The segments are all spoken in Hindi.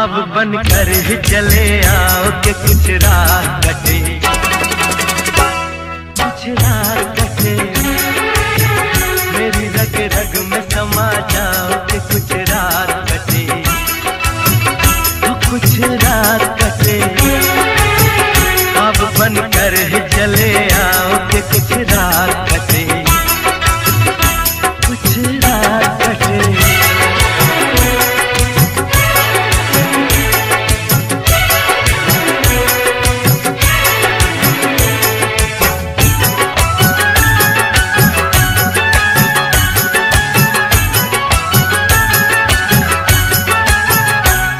ख्वाब बनकर ही चले आओ कि कुछ रात कटे, कुछ रात कटे, मेरी रग रग में समा जाओ कि कुछ रात कटे, तो कुछ रात कटे। ख्वाब बनकर ही चले आओ कि कुछ रात कटे, कुछ रात कटे।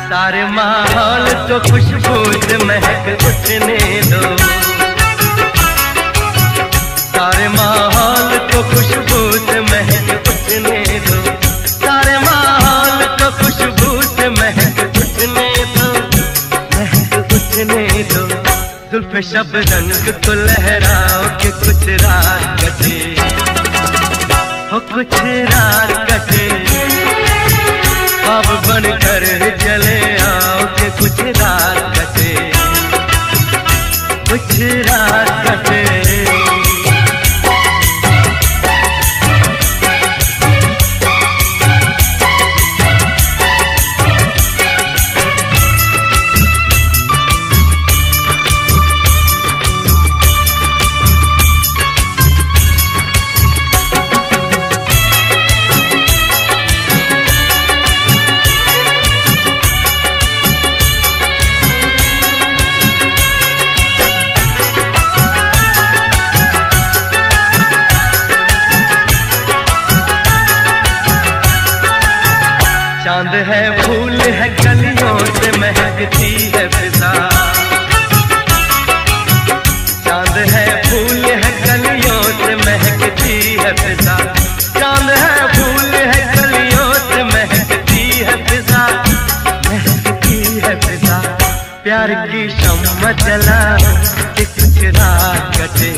सारे माहौल को खुशबू से महक उठने दो, सारे माहौल को खुशबू से महक उठने दो, सारे माहौल को खुशबू से महक उठने दो, महक उठने दो। जुल्फ़े शबनम को लहराओ कि कुछ रात कटे, हो कुछ रात कटे। ख्वाब बनकर चले आओ कि कुछ रात कटे, कुछ रात कटे। चांद है फूल है कलियों से महकती है फिजा, चांद है फूल है कलियों से महकती है फिजा, चांद है फूल है कलियों से महकती है फिजा, महकती है फिजा। प्यार की शम्मा जला कि कुछ रात कटे,